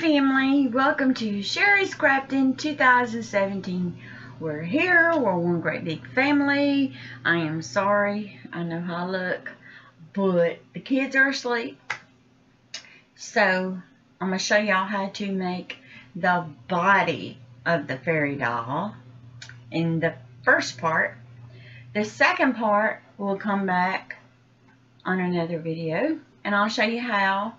family, welcome to Sherry's Crafting 2017. We're here, we're one great big family. I am sorry, I know how I look, but the kids are asleep. So I'm going to show y'all how to make the body of the fairy doll in the first part. The second part will come back on another video, and I'll show you how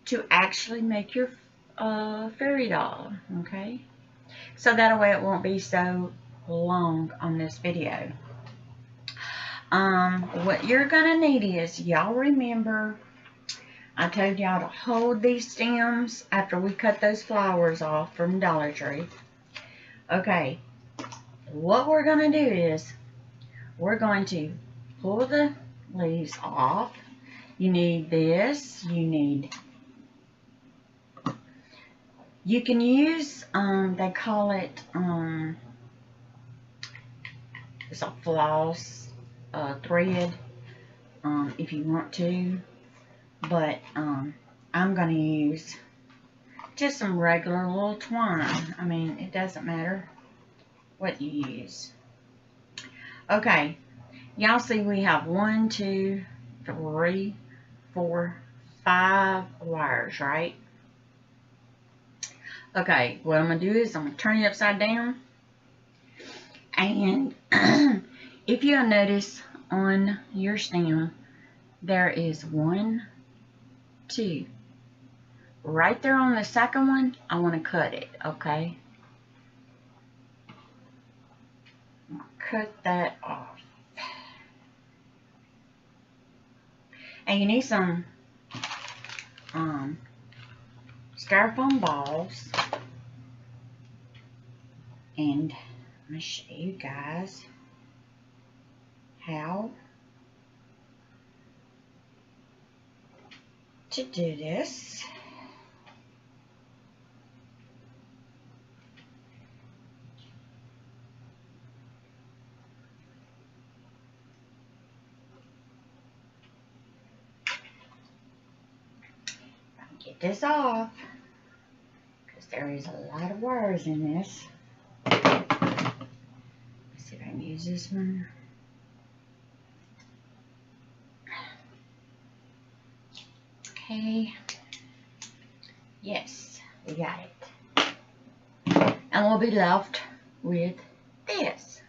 to actually make your fairy doll, okay? So that way it won't be so long on this video. What you're gonna need is, y'all remember I told y'all to hold these stems after we cut those flowers off from Dollar Tree. Okay, what we're gonna do is we're going to pull the leaves off. You need this, you can use, they call it, it's a floss thread, if you want to, but I'm going to use just some regular little twine. I mean, it doesn't matter what you use. Okay, y'all see we have 1, 2, 3, 4, 5 wires, right? Okay, what I'm going to do is I'm going to turn it upside down, and if you'll notice on your stem, there is 1, 2. Right there on the second one, I want to cut it, okay? I'll cut that off. And you need some styrofoam balls, and I'm going to show you guys how to do this. Get this off, because there is a lot of wires in this. Let's see if I can use this one. Okay. Yes, we got it. And we'll be left with this.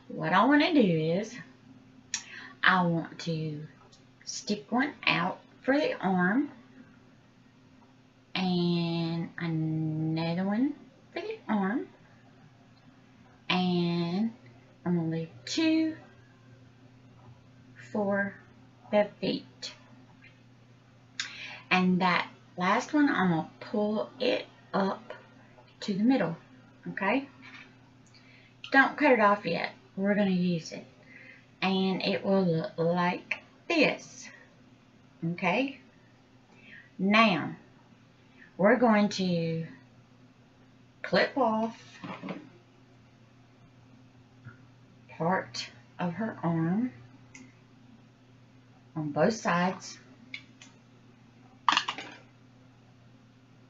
What I want to do is, I want to stick one out for the arm, and another one for the arm, and I'm going to leave 2 for the feet. And that last one, I'm going to pull it up to the middle, okay? Don't cut it off yet. We're going to use it. And it will look like this, okay? Now, we're going to clip off part of her arm on both sides,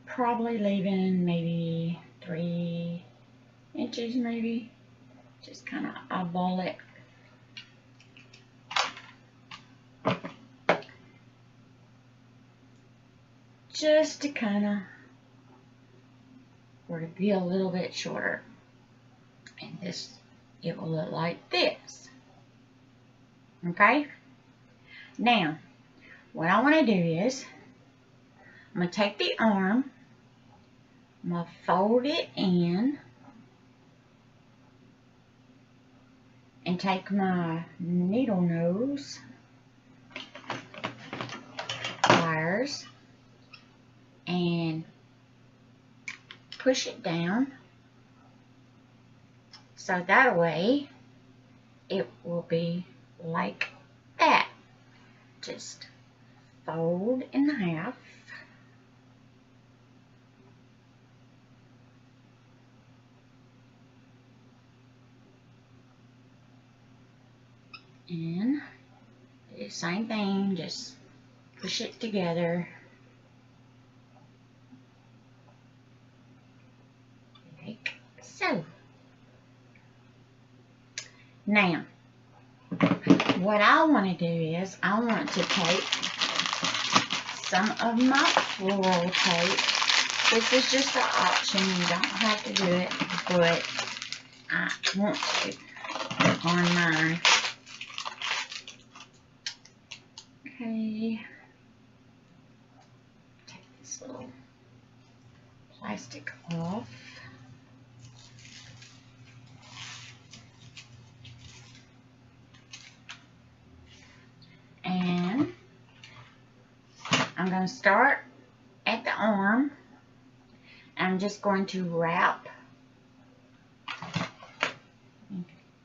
probably leaving maybe 3 inches, maybe. Just kind of eyeball it. Just to kind of, or to be a little bit shorter. And this, it will look like this. Okay? Now, what I want to do is, I'm going to take the arm, I'm going to fold it in, and take my needle nose pliers and push it down, so that way it will be like that. Just fold in half, and do the same thing, just push it together Now, what I want to do is I want to take some of my floral tape. This is just an option. You don't have to do it, but I want to on mine. Okay. Take this little plastic off. And I'm going to start at the arm. I'm just going to wrap.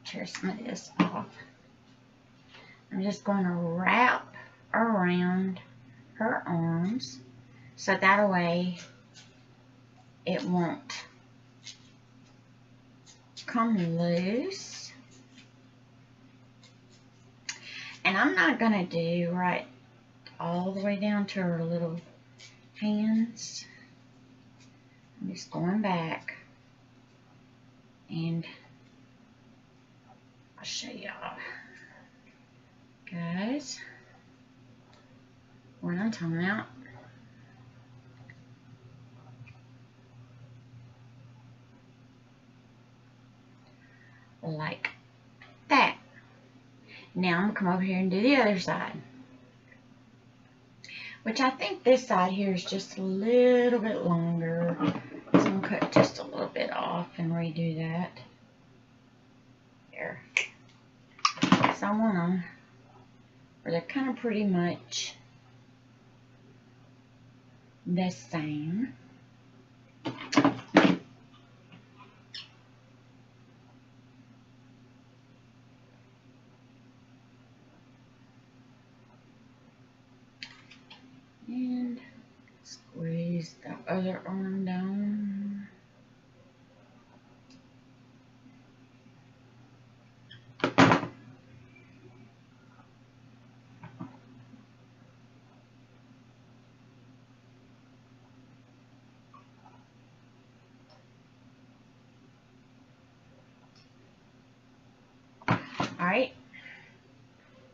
Tear some of this off. I'm just going to wrap around her arms so that way it won't come loose. And I'm not going to do right all the way down to her little hands. I'm just going back, and I'll show y'all, guys, what I'm talking about. Like that. Now I'm going to come over here and do the other side. Which I think this side here is just a little bit longer. So I'm going to cut just a little bit off and redo that. There. So I want them where they're kind of pretty much the same. And squeeze the other arm down. Alright.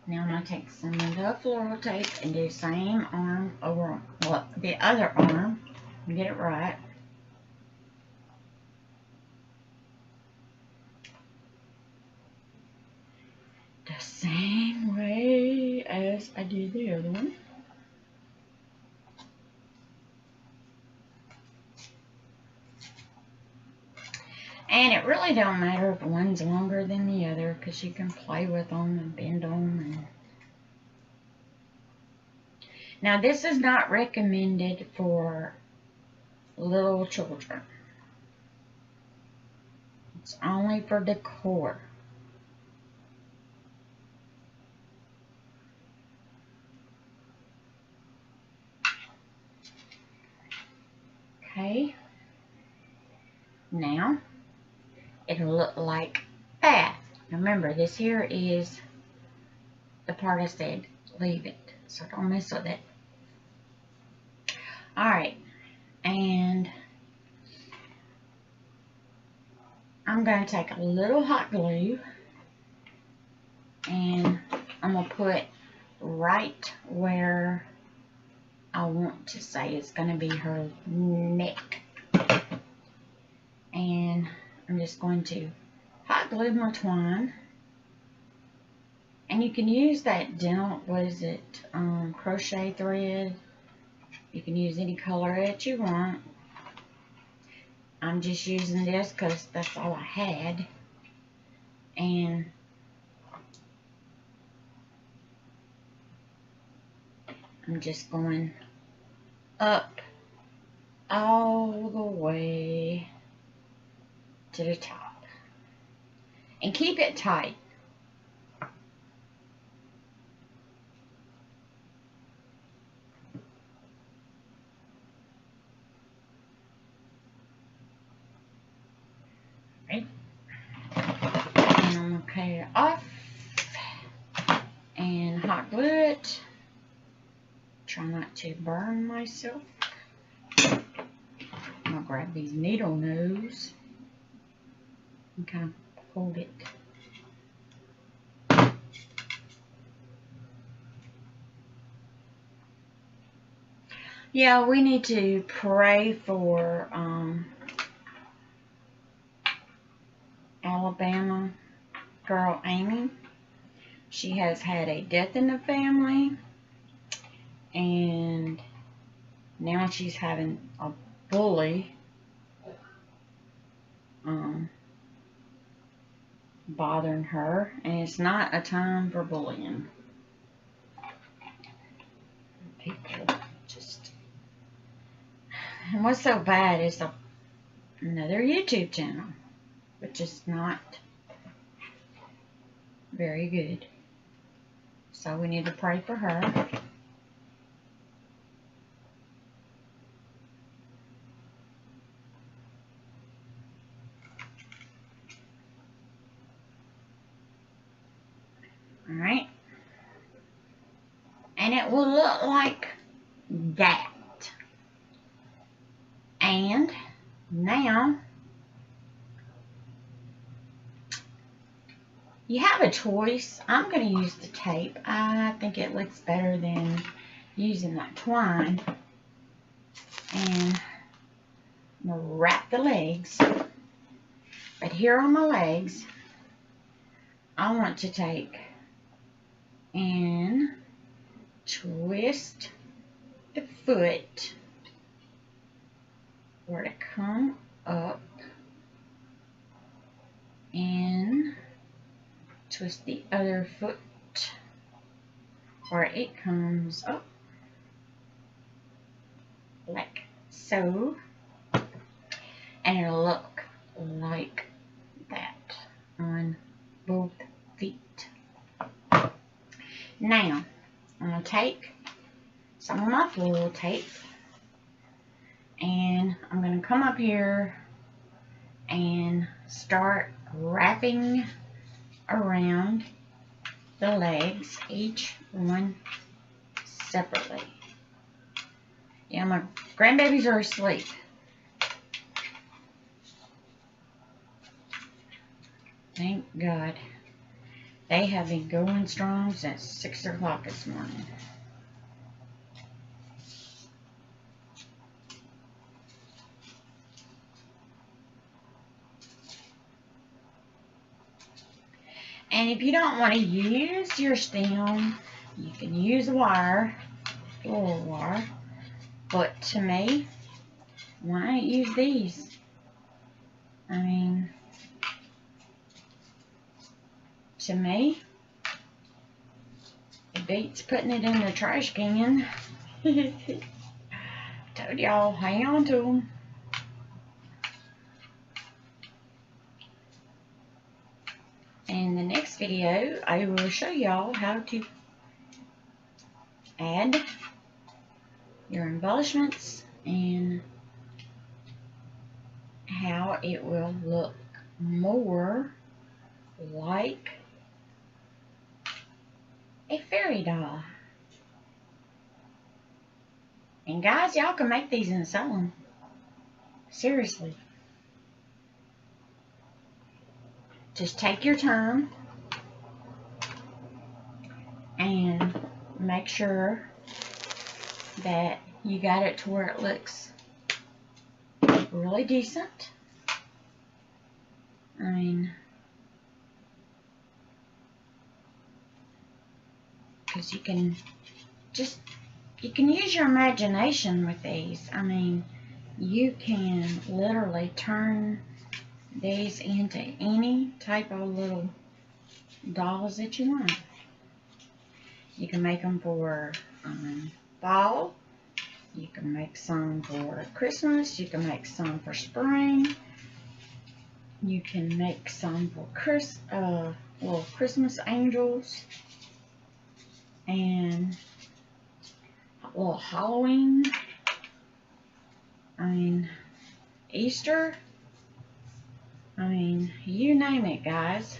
Now I'm going to take some of the floral tape and do the same arm over, well, the other arm, and get it right. The same way as I did the other one. And it really don't matter if one's longer than the other, because you can play with them and bend them. And now this is not recommended for little children. It's only for decor. Okay. Now it'll look like that. Now remember, this here is the part I said leave it, so don't mess with it. Alright, and I'm going to take a little hot glue and I'm going to put right where I want to say it's going to be her neck. And I'm just going to hot glue my twine. And you can use that dental, crochet thread. You can use any color that you want. I'm just using this because that's all I had. And I'm just going up all the way to the top. And keep it tight. Right? And I'm going to cut it off and hot glue it. Try not to burn myself. I'm going to grab these needle nose and kind of hold it Yeah, we need to pray for Alabama girl Amy. She has had a death in the family, and now she's having a bully bothering her, and it's not a time for bullying. People just... And what's so bad is another YouTube channel, which is not very good. So we need to pray for her. Alright. And it will look like that. And now you have a choice. I'm going to use the tape. I think it looks better than using that twine. And I'm going to wrap the legs. But here on my legs, I want to take and twist the foot where to come up and twist the other foot where it comes up like so, and it'll look like that on both feet. Now I'm going to take some of my floral tape and I'm going to come up here and start wrapping around the legs, each one separately. Yeah, my grandbabies are asleep. Thank God. They have been going strong since 6 o'clock this morning. And if you don't want to use your stem, you can use wire, floral wire. But to me, why not use these? I mean, to me, it beats putting it in the trash can. Told y'all, hang on to them. In the next video, I will show y'all how to add your embellishments and how it will look more like a fairy doll. And guys, y'all can make these and sell them. Seriously. Just take your time and make sure that you got it to where it looks really decent. I mean, because you can use your imagination with these. I mean, you can literally turn these into any type of little dolls that you want. You can make them for fall. You can make some for Christmas. You can make some for spring. You can make some for little Christmas angels and a little Halloween. I mean, Easter. I mean, you name it, guys.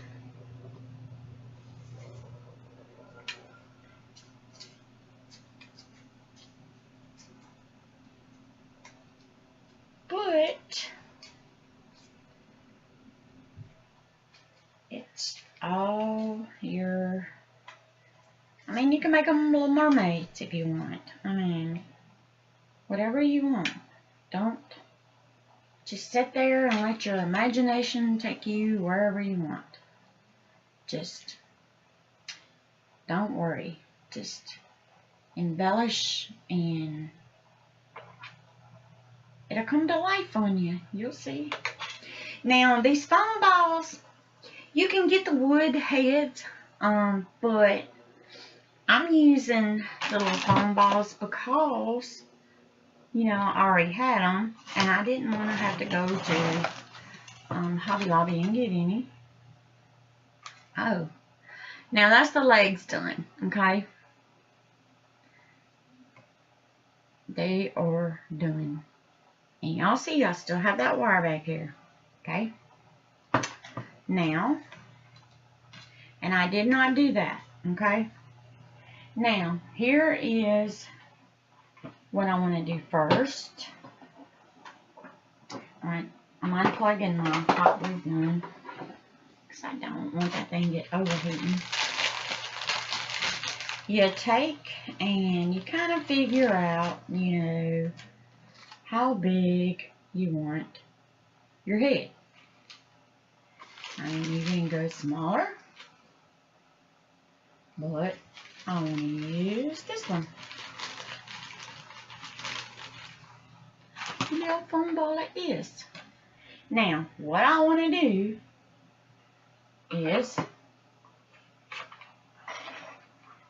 But it's all your... I mean, you can make them little mermaids if you want. I mean, Whatever you want. Don't just sit there and let your imagination take you wherever you want. Just don't worry. Just embellish and it'll come to life on you. You'll see. Now, these foam balls, you can get the wood heads, but I'm using the little foam balls because, you know, I already had them, and I didn't want to have to go to Hobby Lobby and get any. Oh, now that's the legs done, okay? They are done. And y'all see, I still have that wire back here, okay? Now, and I did not do that, okay? Now, here is what I want to do first. I'm unplugging my hot glue gun because I don't want that thing to get overheating. You take and you kind of figure out, you know, how big you want your head. I mean, you can go smaller, but I want to use this one. A little foam ball like this. Now, what I want to do is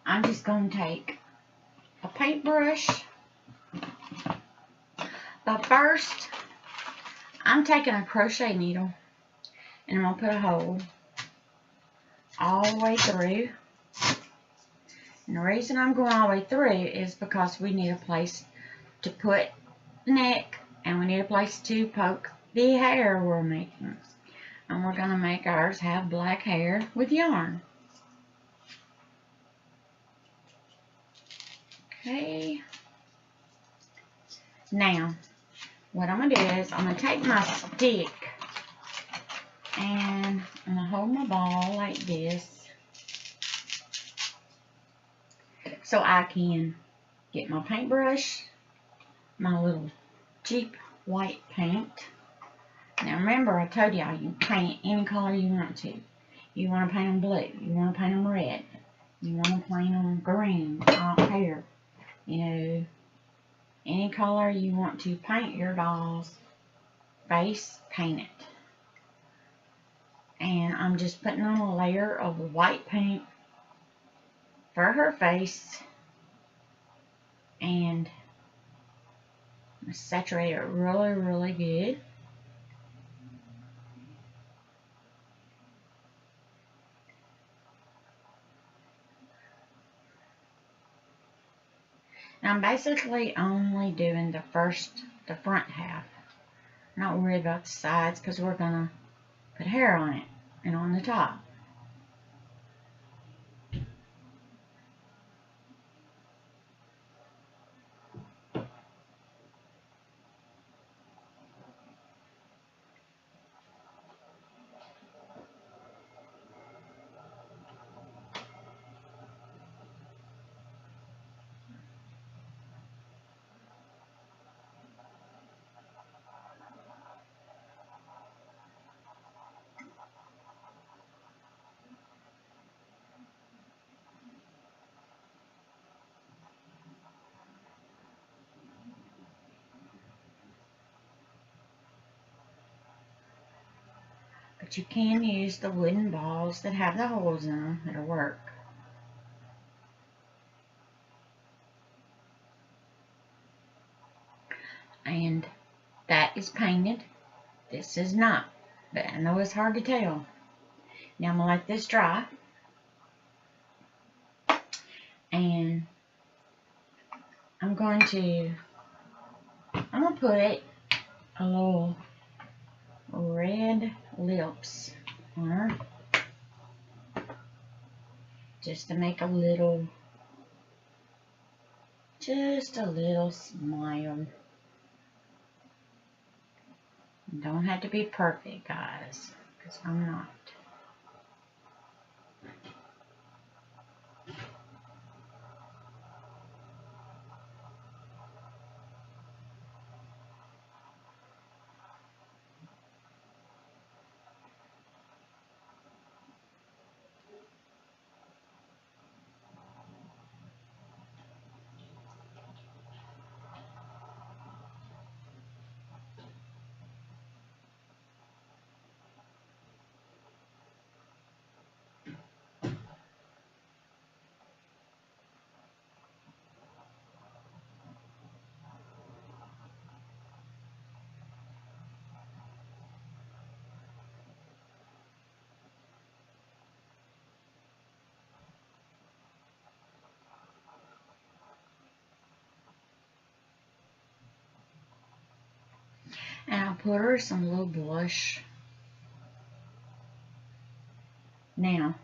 I'm just going to take a paintbrush, but first I'm taking a crochet needle and I'm going to put a hole all the way through. And the reason I'm going all the way through is because we need a place to put the neck and we need a place to poke the hair we're making. And we're going to make ours have black hair with yarn. Okay. Now, what I'm going to do is I'm going to take my stick and I'm going to hold my ball like this so I can get my paintbrush, my little cheap white paint. Now remember, I told y'all you can paint any color you want to. You want to paint them blue, you want to paint them red, you want to paint them green, I don't care. You know, any color you want to paint your doll's face, paint it. And I'm just putting on a layer of white paint for her face and saturate it really, really good. Now I'm basically only doing the front half. I'm not worried about the sides because we're gonna put hair on it and on the top. But you can use the wooden balls that have the holes in them. It'll work. And that is painted. This is not. But I know it's hard to tell. Now I'm going to let this dry. And I'm going to put a little red lips on her. Just to make just a little smile. Don't have to be perfect, guys, because I'm not. put her some little blush. Now,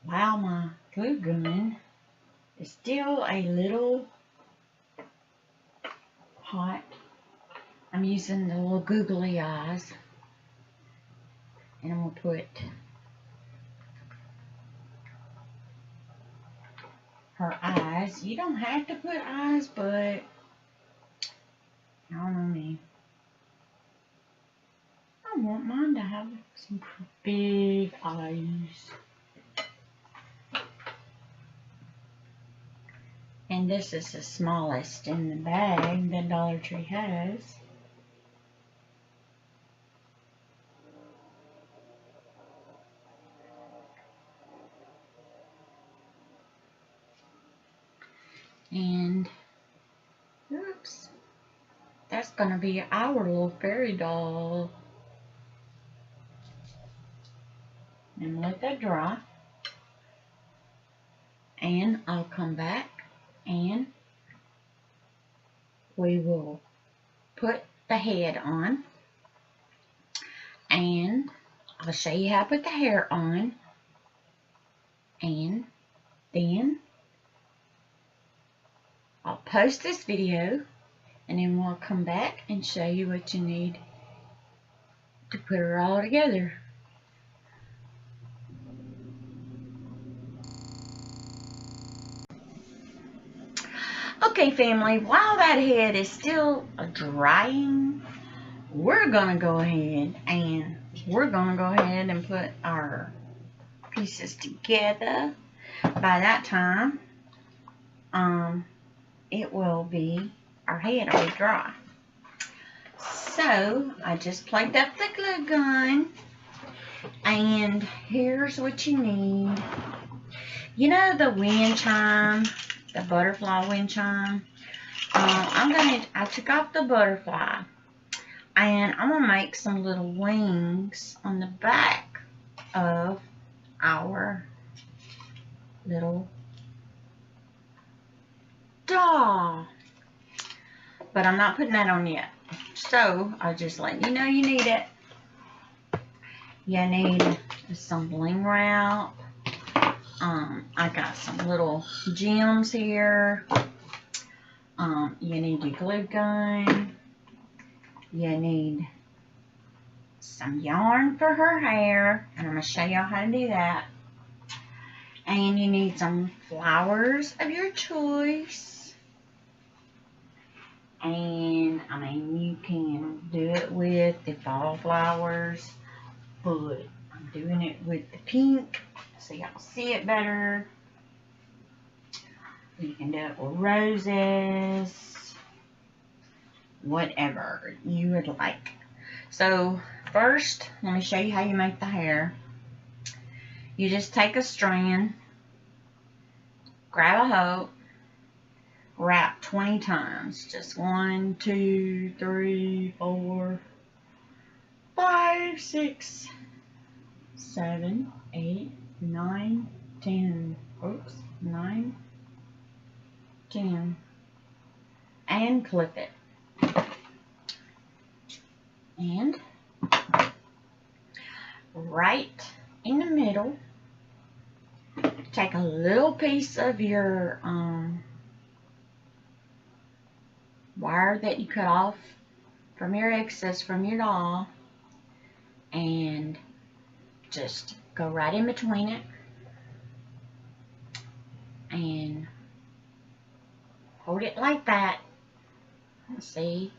while my glue gun is still a little hot, I'm using the little googly eyes. And I'm going to put her eyes. You don't have to put eyes, but I don't know me. I want mine to have some big eyes. And this is the smallest in the bag that Dollar Tree has. And, oops, that's going to be our little fairy doll. And let that dry. And I'll come back and we will put the head on. And I'll show you how to put the hair on. And then I'll post this video, and then we'll come back and show you what you need to put her all together. Okay, family, while that head is still drying, we're going to go ahead and put our pieces together. By that time, it will be, our head will be dry. So, I just plugged up the glue gun, and here's what you need. You know the wind chime, the butterfly wind chime? I took off the butterfly, and I'm going to make some little wings on the back of our little doll. But I'm not putting that on yet. So, I'll just let you know you need it. You need some bling wrap. I got some little gems here. You need your glue gun. You need some yarn for her hair. And I'm going to show y'all how to do that. And you need some flowers of your choice. And, I mean, you can do it with the fall flowers, but I'm doing it with the pink so y'all see it better. You can do it with roses, whatever you would like. So, first, let me show you how you make the hair. You just take a strand, grab a hook, wrap 20 times. Just 1, 2, 3, 4, 5, 6, 7, 8, 9, 10. Oops, 9, 10. And clip it. And right in the middle, take a little piece of your wire that you cut off from your excess from your doll, and just go right in between it and hold it like that. See?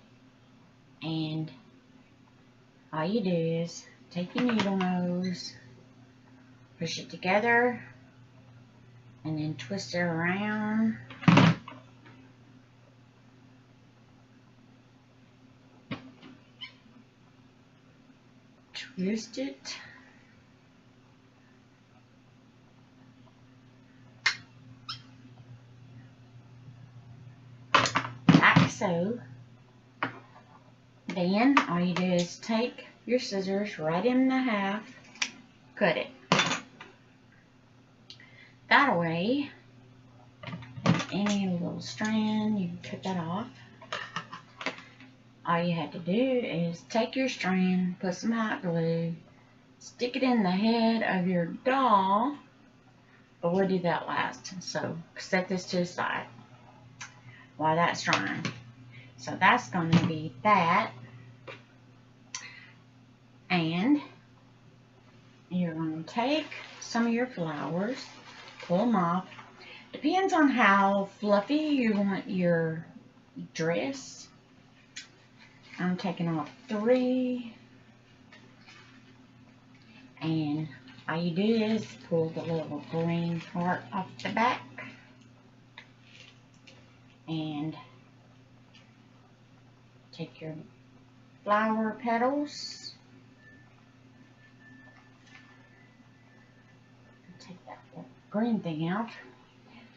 And all you do is take your needle nose, push it together, and then twist it around. Twist it. Like so. Then all you do is take your scissors right in the half, cut it. That way, any little strand, you can cut that off. all you have to do is take your strand, put some hot glue, stick it in the head of your doll, but we'll do that last. So set this to the side while that's drying. So that's going to be that. And you're going to take some of your flowers, pull them off. Depends on how fluffy you want your dress. I'm taking off 3. And all you do is pull the little green part off the back. And take your flower petals. Take that little green thing out.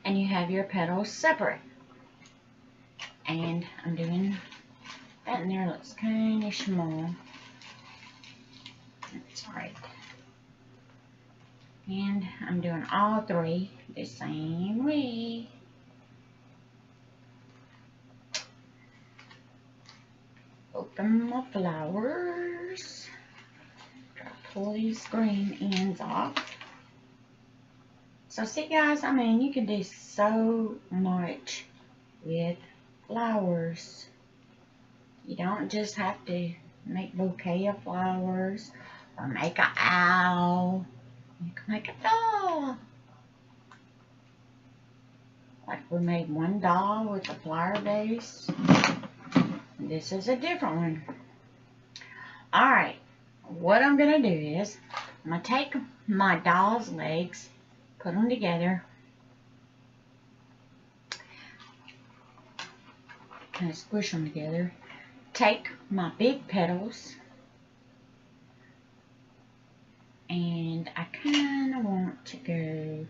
And you have your petals separate. And I'm doing that in there. Looks kind of small. That's right. And I'm doing all 3 the same way. Open my flowers. Try to pull these green ends off. So see guys, I mean you can do so much with flowers. You don't just have to make a bouquet of flowers or make an owl. You can make a doll. Like we made one doll with a flower base. This is a different one. Alright, what I'm going to do is, I'm going to take my doll's legs, put them together, kind of squish them together, take my big petals, and I kind of want to go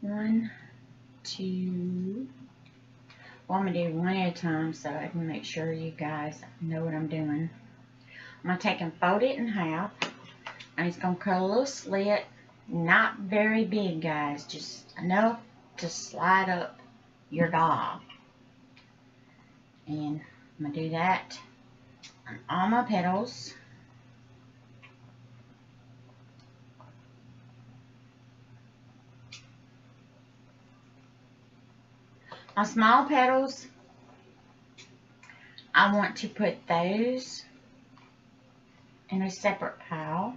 1, 2, well, I'm going to do one at a time so I can make sure you guys know what I'm doing. I'm going to take and fold it in half. And it's going to cut a little slit. Not very big, guys. Just enough to slide up your doll. And I'm going to do that on all my petals. My small petals, I want to put those in a separate pile.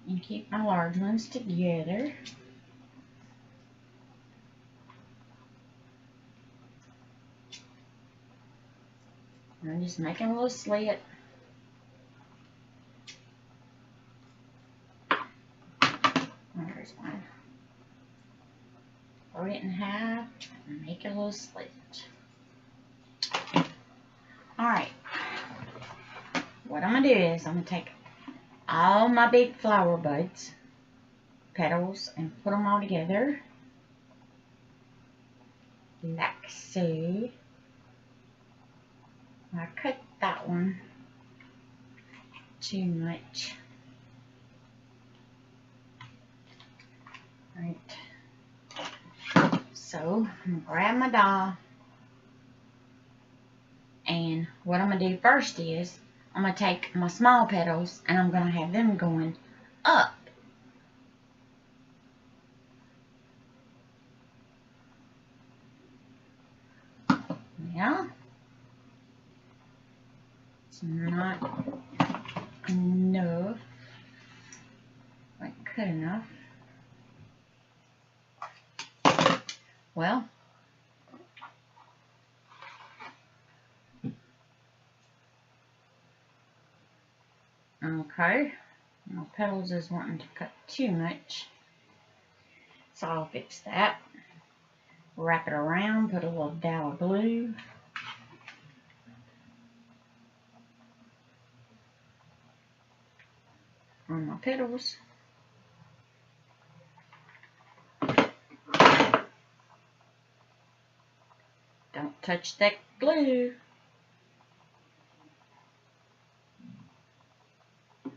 And keep my large ones together. I'm just making a little slit. There's one. Fold it in half and make a little slit. Alright. What I'm going to do is I'm going to take all my big flower buds, petals, and put them all together. Like so. I cut that one too much. Right. So, I'm going to grab my doll. And what I'm going to do first is, I'm going to take my small petals and I'm going to have them going up. Yeah. It's not enough. Like good enough. Well, okay, my petals is wanting to cut too much, so I'll fix that. Wrap it around, put a little dab of glue. On my petals. Don't touch that glue.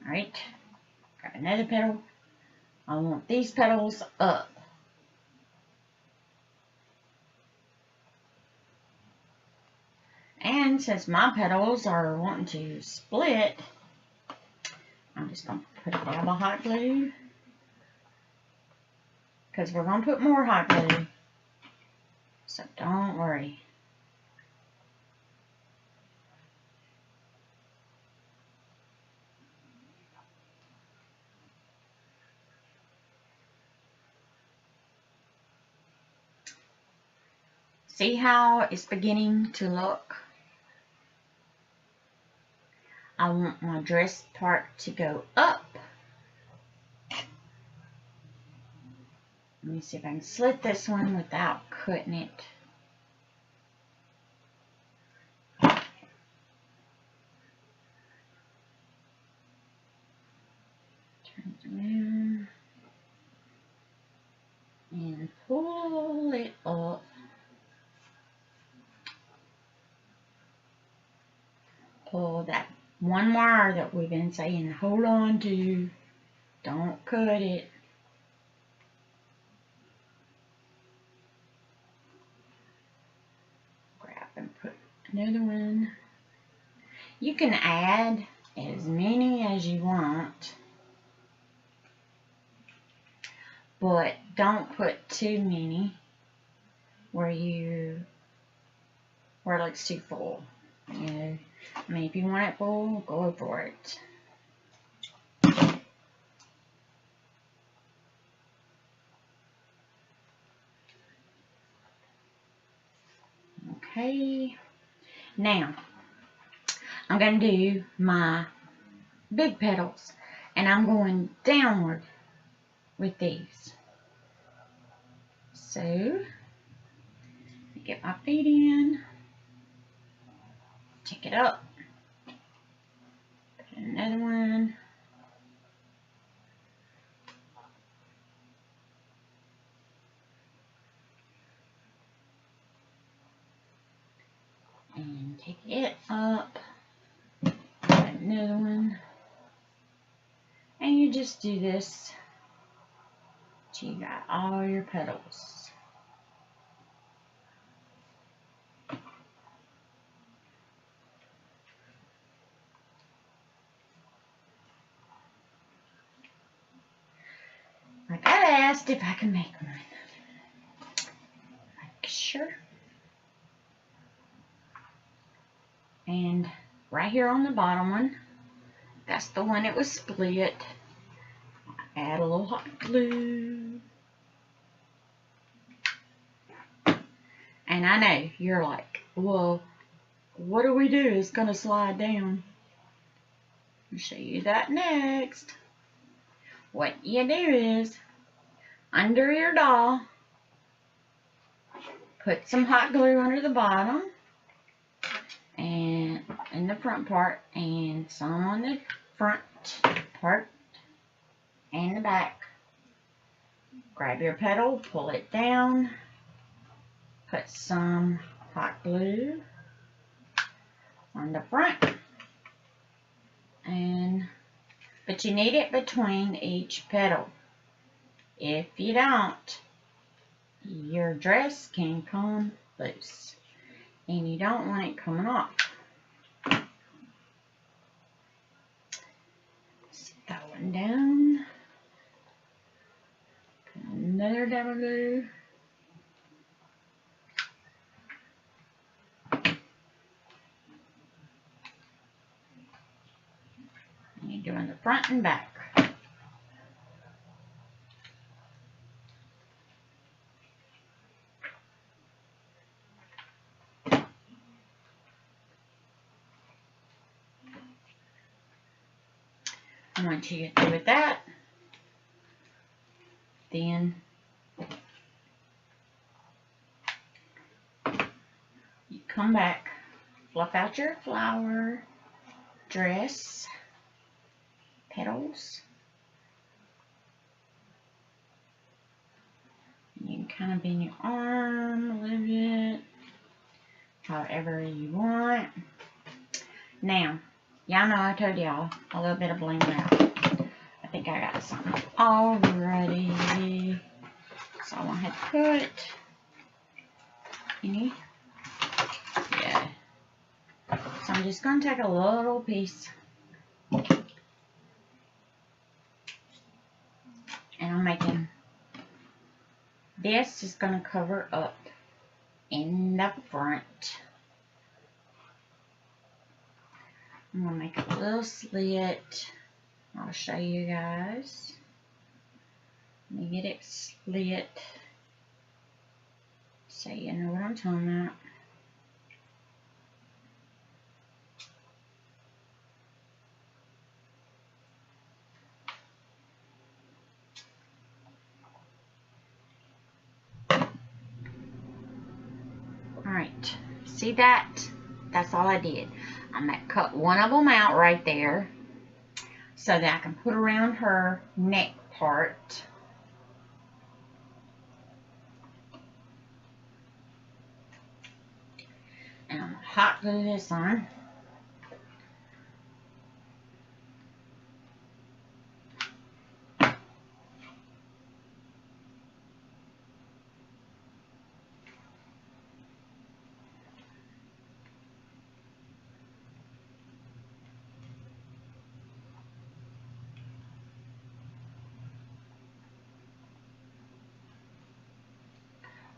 Alright, grab another petal, I want these petals up. And since my petals are wanting to split, I'm just going to put a dab of hot glue. Because we're going to put more hot glue. So don't worry. See how it's beginning to look? I want my dress part to go up. Let me see if I can slit this one without cutting it. Turn it around and pull it up. Pull that one wire that we've been saying hold on to. Don't cut it. Grab and put another one. You can add as many as you want, but don't put too many where it looks too full. You know, I mean, if you want it full, go for it. Okay, now I'm going to do my big petals, and I'm going downward with these. So, get my feet in, take it up, put another one, and take it up, put another one, and you just do this till you got all your petals. Like I asked if I can make one. Like sure. And right here on the bottom one, that's the one that was split. Add a little hot glue. And I know you're like, well, what do we do? It's gonna slide down. I'll show you that next. What you do is, under your doll, put some hot glue under the bottom and in the front part, and some on the front part and the back. Grab your petal, pull it down, put some hot glue on the front, but you need it between each petal. If you don't, your dress can come loose, and you don't want it coming off. Just that one down. Put another dab of glue. And you're doing the front and back. And once you get through with that, then you come back, fluff out your flower, dress, petals. You can kind of bend your arm a little bit, however you want. Now, y'all know I told y'all a little bit of bling wrap. I think I got some already. So I'm going to have to put any. Yeah. So I'm just going to take a little piece. And I'm making, this is going to cover up in the front. I'm going to make a little slit. I'll show you guys. Let me get it slit so you know what I'm talking about. Alright, see that? That's all I did. I'm going to cut one of them out right there so that I can put around her neck part. And I'm going to hot glue this on.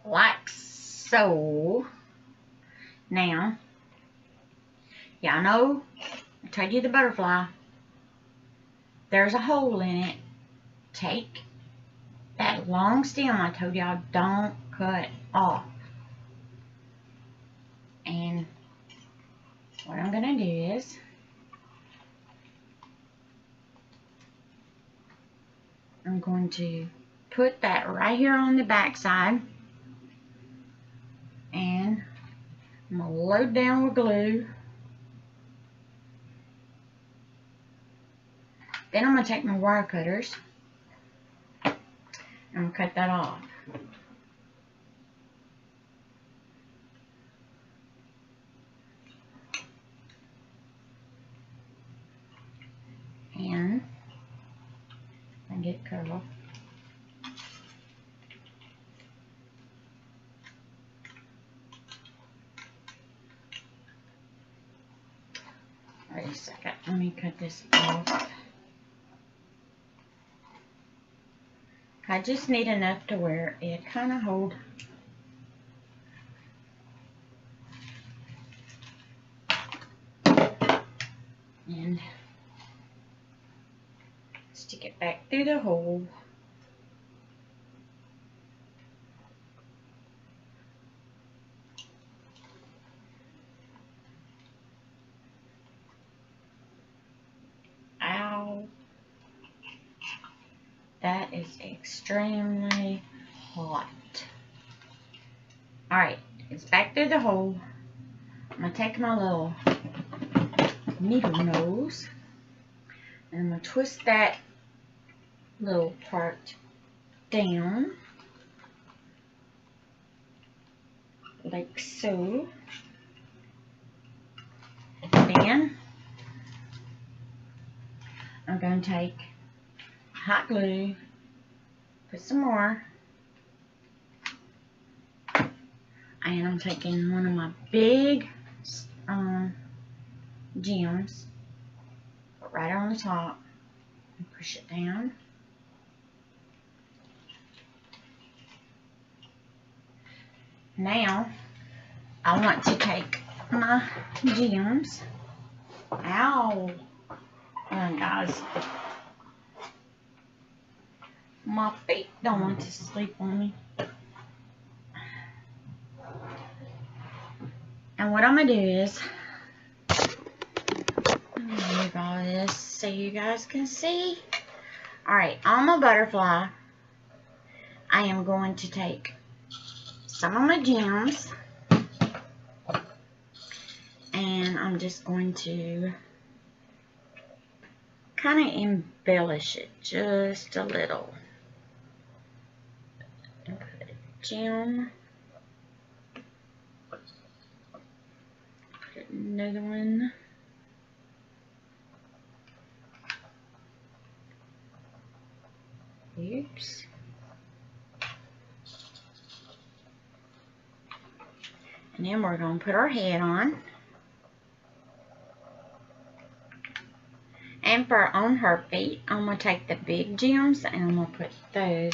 Like so. Now, y'all know I told you the butterfly. There's a hole in it. Take that long stem I told y'all don't cut off. And what I'm going to do is I'm going to put that right here on the back side. And I'm going to load down with glue. Then I'm going to take my wire cutters and I'm going to cut that off. And get it cut off. Wait a second, let me cut this off. I just need enough to where it kind of hold. And stick it back through the hole. Ow. That is extremely hot. Alright, it's back through the hole. I'm going to take my little needle nose and I'm going to twist that little part down like so. Then I'm going to take hot glue, put some more, and I'm taking one of my big gems, put right on the top, and push it down. Now, I want to take my gems. Ow! Guys, my feet don't want to sleep on me. And what I'm going to do is, move all this so you guys can see. Alright, on my butterfly, I am going to take some of my gems and I'm just going to kind of embellish it just a little. Put a gem. Put another one. Oops. And then we're going to put our head on. And on her feet, I'm going to take the big gems and I'm going to put those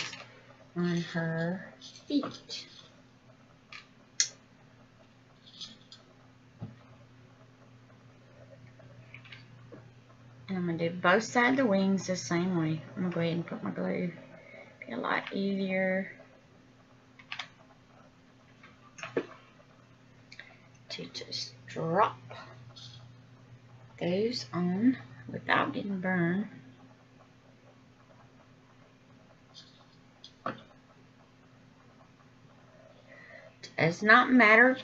on her feet. And I'm going to do both sides of the wings the same way. I'm going to go ahead and put my glue. Be a lot easier to just drop those on without getting burned. It does not matter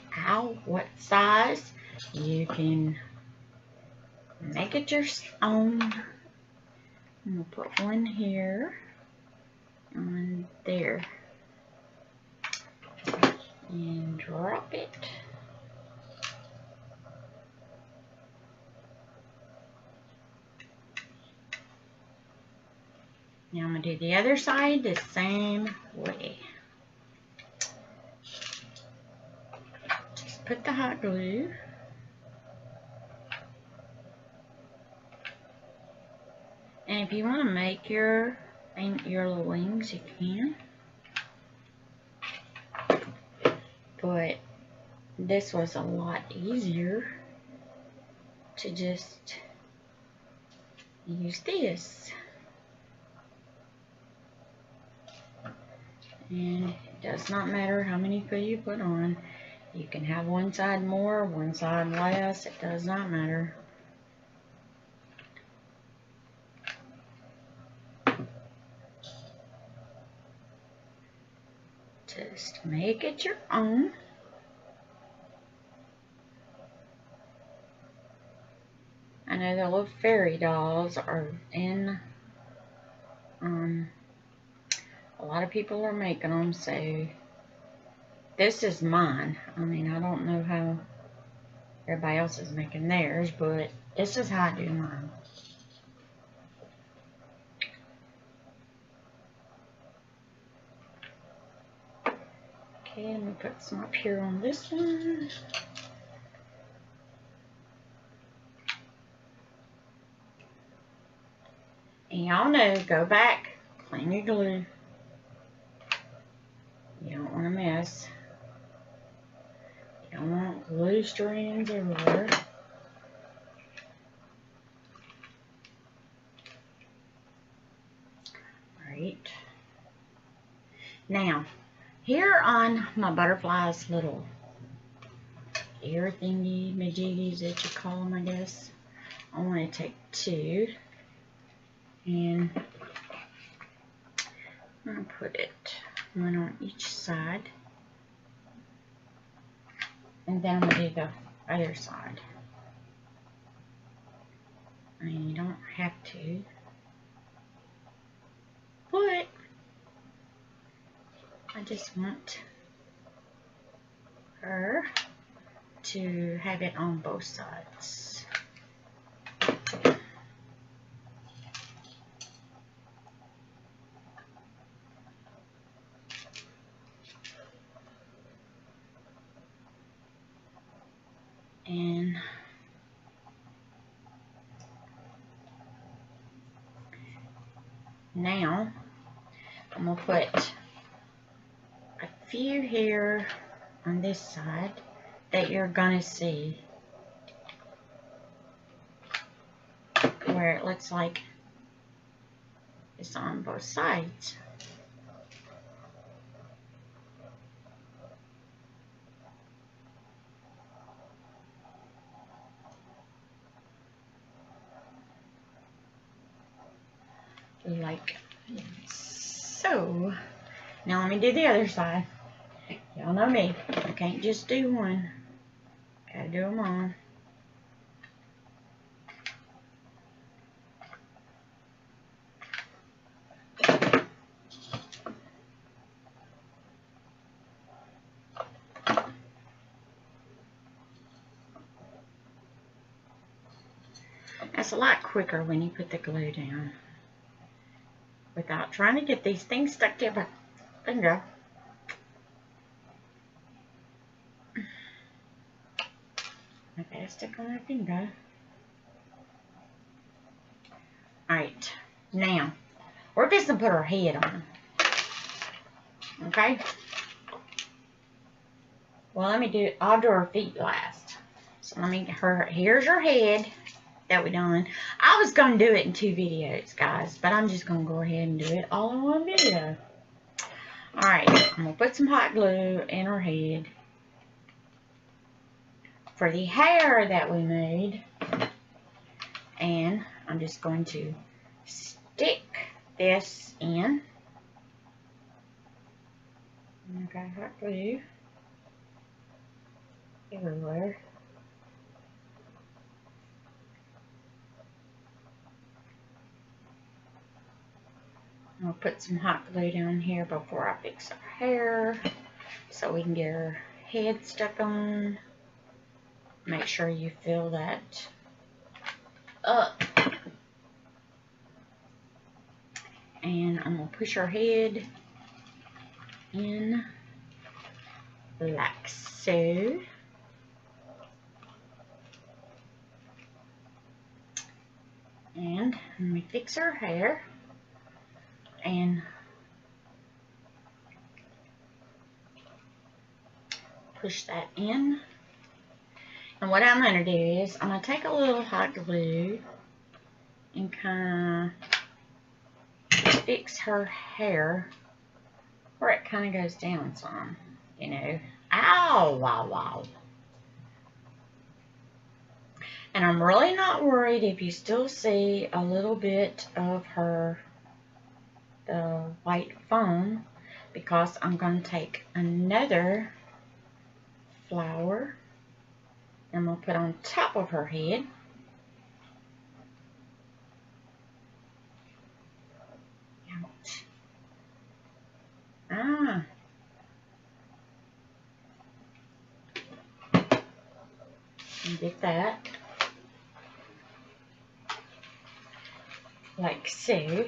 what size. You can make it your own. I'm going to put one here, on there, and drop it. Now I'm going to do the other side the same way. Just put the hot glue. And if you want to make your little wings, you can. But this was a lot easier to just use this. And it does not matter how many you put on. You can have one side more, one side less. It does not matter. Just make it your own. I know the little fairy dolls are in, a lot of people are making them, so this is mine. I mean, I don't know how everybody else is making theirs, but this is how I do mine. Okay, I'm going to put some up here on this one. And y'all know, go back, clean your glue. You don't want to mess. You don't want glue strands everywhere. Alright. Now, here on my butterfly's little ear thingy, majiggies that you call them, I guess, I want to take two. And I'm going to put it one on each side. And then I'm going to do the other side. I mean, you don't have to. But I just want her to have it on both sides. And now I'm going to put a few here on this side that you're going to see where it looks like it's on both sides. Like so. Now let me do the other side. Y'all know me. I can't just do one. Gotta do them all. That's a lot quicker when you put the glue down. without trying to get these things stuck to my finger. I gotta stick on my finger. Alright, now we're just gonna put her head on. Okay? Well, I'll do her feet last. So here's her head that we done. I was gonna do it in 2 videos, guys, but I'm just gonna go ahead and do it all in 1 video. Alright, I'm gonna put some hot glue in her head. For the hair that we made, and I'm just going to stick this in. Okay, hot glue everywhere. I'll put some hot glue down here before I fix her hair so we can get her head stuck on. Make sure you fill that up. And I'm going to push her head in like so. And let me fix her hair. And push that in. And what I'm going to do is I'm going to take a little hot glue and kind of fix her hair where it kind of goes down some, you know. Ow, wow, wow. And I'm really not worried if you still see a little bit of the white foam, because I'm going to take another flower and I'm going to put on top of her head. Ouch. Ah. And get that. Like so.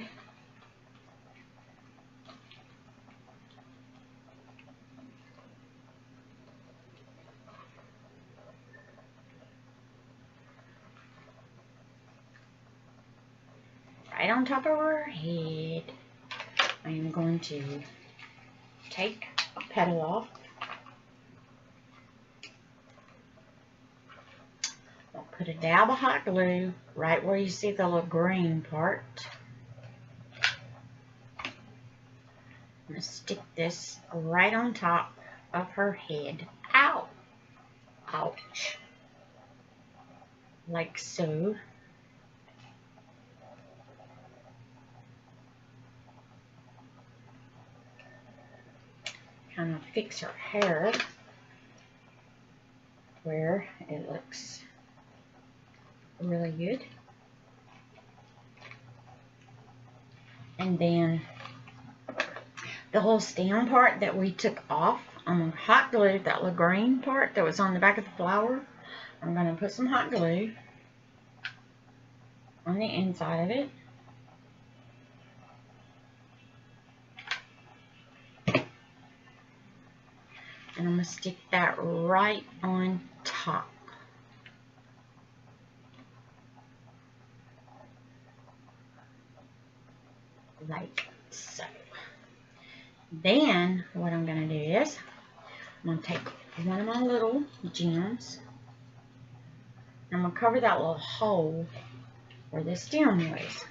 Right on top of her head. I am going to take a petal off. I'll put a dab of hot glue right where you see the little green part. I'm going to stick this right on top of her head. Ow! Ouch. Like so. Kind of fix her hair where it looks really good. And then the whole stem part that we took off, I'm going to hot glue that little green part that was on the back of the flower. I'm going to put some hot glue on the inside of it. And I'm going to stick that right on top. Like so. Then what I'm going to do is I'm going to take one of my little gems. I'm going to cover that little hole where the stem was.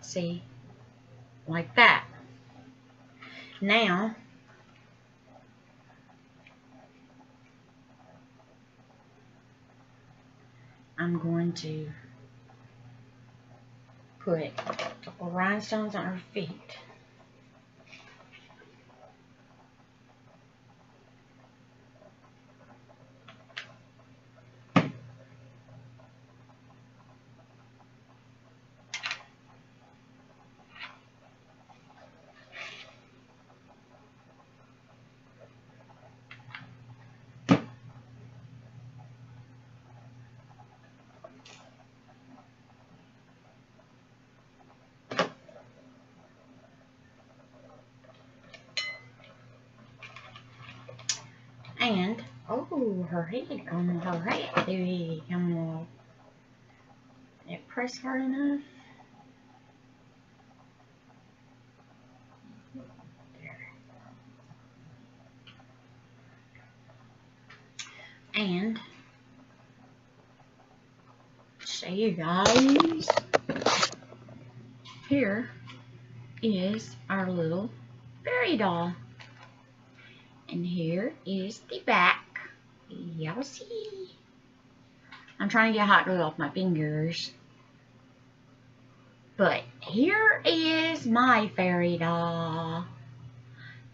See? Like that. Now, I'm going to put a couple rhinestones on her feet. And, oh, her head, her head, come on. Did it press hard enough? There. And, show you guys, here is our little fairy doll. And here is the back. Y'all see? I'm trying to get hot glue off my fingers. But here is my fairy doll.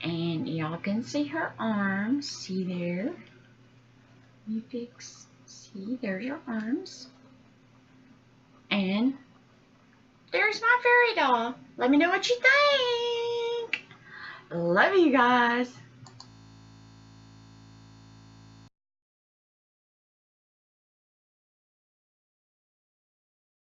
And y'all can see her arms. See there? You fix. See, there's your arms. And there's my fairy doll. Let me know what you think. Love you guys.